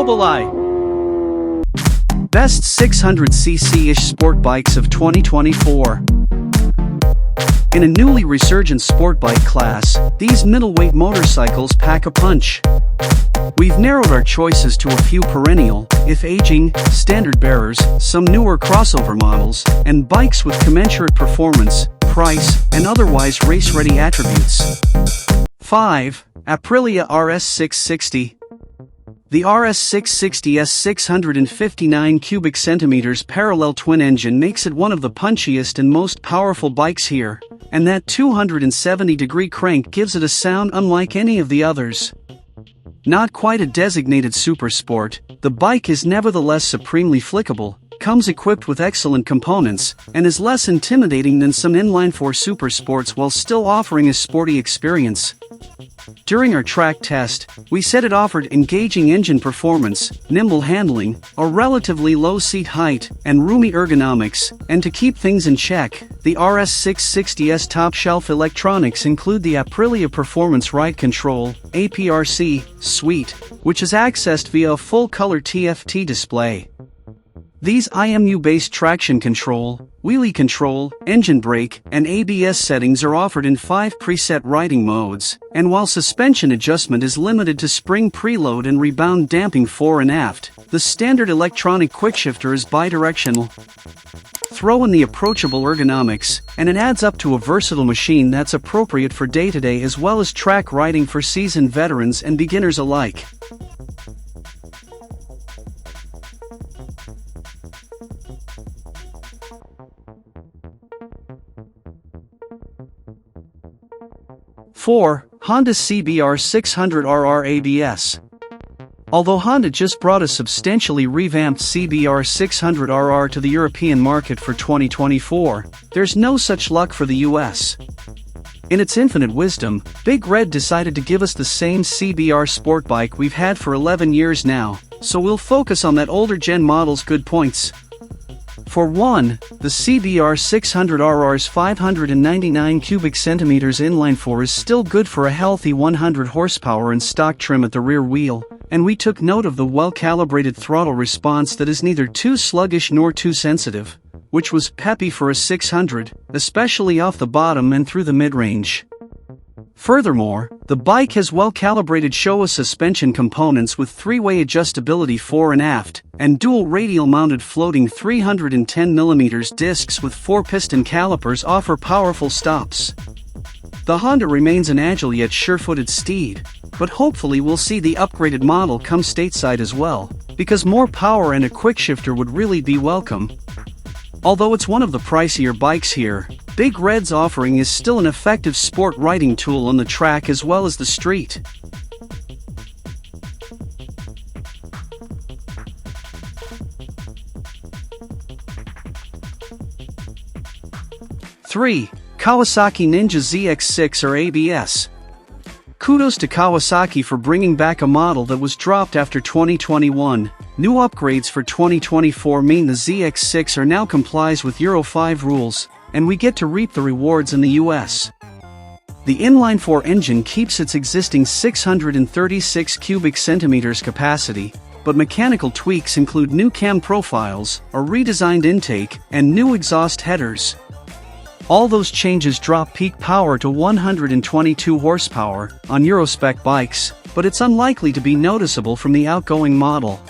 Mobili. Best 600cc-ish sport bikes of 2024. In a newly resurgent sport bike class, these middleweight motorcycles pack a punch. We've narrowed our choices to a few perennial, if aging, standard bearers, some newer crossover models, and bikes with commensurate performance, price, and otherwise race-ready attributes. 5. Aprilia RS660. The RS660's 659 cubic centimeters parallel twin-engine makes it one of the punchiest and most powerful bikes here, and that 270-degree crank gives it a sound unlike any of the others. Not quite a designated supersport, the bike is nevertheless supremely flickable, comes equipped with excellent components, and is less intimidating than some inline-four supersports while still offering a sporty experience. During our track test, we said it offered engaging engine performance, nimble handling, a relatively low seat height, and roomy ergonomics, and to keep things in check, the RS660's top-shelf electronics include the Aprilia Performance Ride Control, APRC, suite, which is accessed via a full-color TFT display. These IMU-based traction control, wheelie control, engine brake, and ABS settings are offered in 5 preset riding modes, and while suspension adjustment is limited to spring preload and rebound damping fore and aft, the standard electronic quickshifter is bidirectional. Throw in the approachable ergonomics, and it adds up to a versatile machine that's appropriate for day-to-day as well as track riding for seasoned veterans and beginners alike. Honda CBR600RR ABS. Although Honda just brought a substantially revamped CBR600RR to the European market for 2024, there's no such luck for the US. In its infinite wisdom, Big Red decided to give us the same CBR sport bike we've had for 11 years now, so we'll focus on that older gen model's good points. For one, the CBR600RR's 599 cubic centimeters inline-four is still good for a healthy 100 horsepower and stock trim at the rear wheel, and we took note of the well-calibrated throttle response that is neither too sluggish nor too sensitive, which was peppy for a 600, especially off the bottom and through the mid-range. Furthermore, the bike has well-calibrated Showa suspension components with 3-way adjustability fore and aft, and dual radial-mounted floating 310mm discs with 4-piston calipers offer powerful stops. The Honda remains an agile yet sure-footed steed, but hopefully we'll see the upgraded model come stateside as well, because more power and a quickshifter would really be welcome. Although it's one of the pricier bikes here, Big Red's offering is still an effective sport riding tool on the track as well as the street. Three, Kawasaki Ninja ZX6 RR ABS. Kudos to Kawasaki for bringing back a model that was dropped after 2021. New upgrades for 2024 mean the ZX6 R now complies with Euro 5 rules, and we get to reap the rewards in the US. The inline-four engine keeps its existing 636 cubic centimeters capacity, but mechanical tweaks include new cam profiles, a redesigned intake, and new exhaust headers. All those changes drop peak power to 122 horsepower on Eurospec bikes, but it's unlikely to be noticeable from the outgoing model.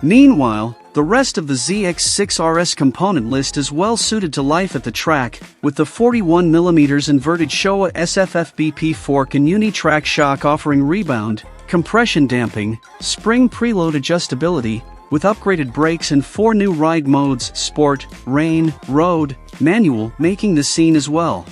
Meanwhile, the rest of the ZX6 RS component list is well suited to life at the track, with the 41mm inverted Showa SFFBP fork and Unitrack shock offering rebound, compression damping, spring preload adjustability, with upgraded brakes and 4 new ride modes: Sport, Rain, Road, Manual, making the scene as well.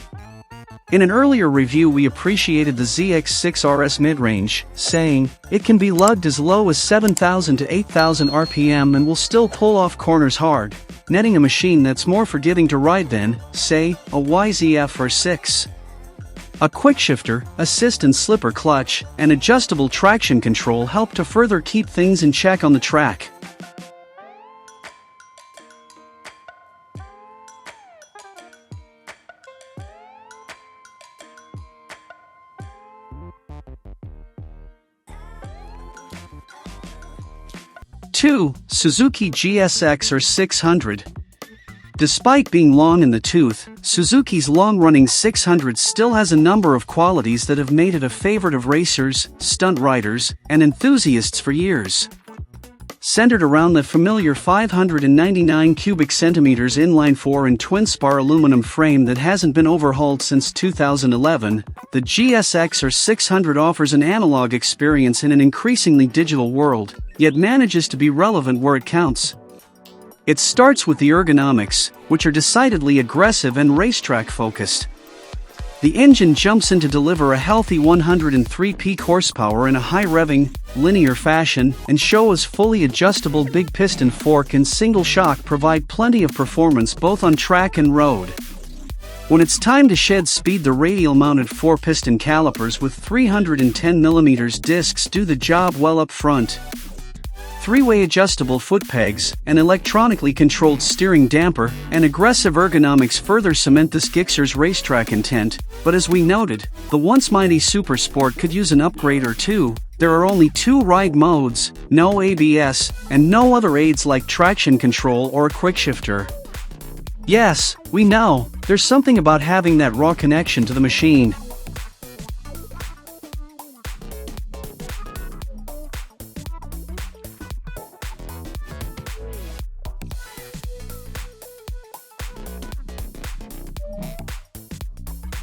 In an earlier review we appreciated the ZX6 RS mid-range, saying, it can be lugged as low as 7,000 to 8,000 RPM and will still pull off corners hard, netting a machine that's more forgiving to ride than, say, a YZF-R7. A quickshifter, assist and slipper clutch, and adjustable traction control help to further keep things in check on the track. 2. Suzuki GSX-R600. Despite being long in the tooth, Suzuki's long-running 600 still has a number of qualities that have made it a favorite of racers, stunt riders, and enthusiasts for years. Centered around the familiar 599 cubic centimeters inline-4 and twin-spar aluminum frame that hasn't been overhauled since 2011, the GSX-R600 offers an analog experience in an increasingly digital world, yet manages to be relevant where it counts. It starts with the ergonomics, which are decidedly aggressive and racetrack-focused. The engine jumps in to deliver a healthy 103 peak horsepower in a high-revving, linear fashion, and shows fully adjustable big piston fork and single shock provide plenty of performance both on track and road. When it's time to shed speed, the radial-mounted 4-piston calipers with 310mm discs do the job well up front. 3-way adjustable foot pegs, an electronically controlled steering damper, and aggressive ergonomics further cement this Gixxer's racetrack intent, but as we noted, the once mighty Super Sport could use an upgrade or two. There are only 2 ride modes, no ABS, and no other aids like traction control or a quickshifter. Yes, we know, there's something about having that raw connection to the machine.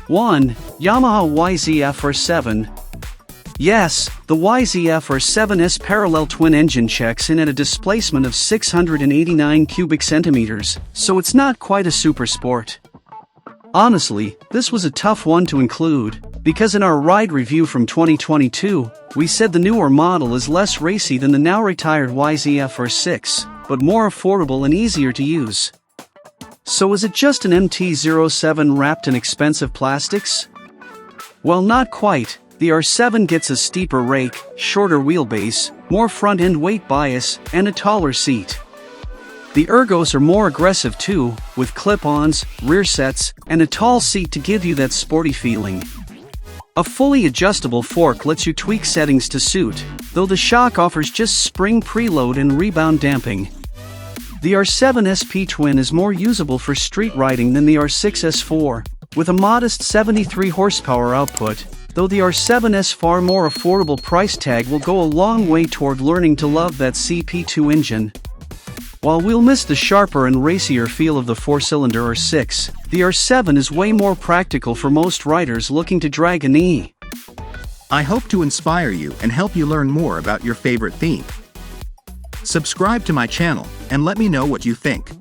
One, Yamaha YZF-R7. Yes, the YZF-R7's parallel twin-engine checks in at a displacement of 689 cubic centimeters, so it's not quite a super sport. Honestly, this was a tough one to include, because in our ride review from 2022, we said the newer model is less racy than the now-retired YZF-R6, but more affordable and easier to use. So is it just an MT-07 wrapped in expensive plastics? Well, not quite. The R7 gets a steeper rake, shorter wheelbase, more front-end weight bias, and a taller seat. The ergos are more aggressive too, with clip-ons, rear sets, and a tall seat to give you that sporty feeling. A fully adjustable fork lets you tweak settings to suit, though the shock offers just spring preload and rebound damping. The R7 SP Twin is more usable for street riding than the R6S4, with a modest 73 horsepower output, though the R7's far more affordable price tag will go a long way toward learning to love that CP2 engine. While we'll miss the sharper and racier feel of the 4-cylinder R6, the R7 is way more practical for most riders looking to drag a knee. I hope to inspire you and help you learn more about your favorite theme. Subscribe to my channel and let me know what you think.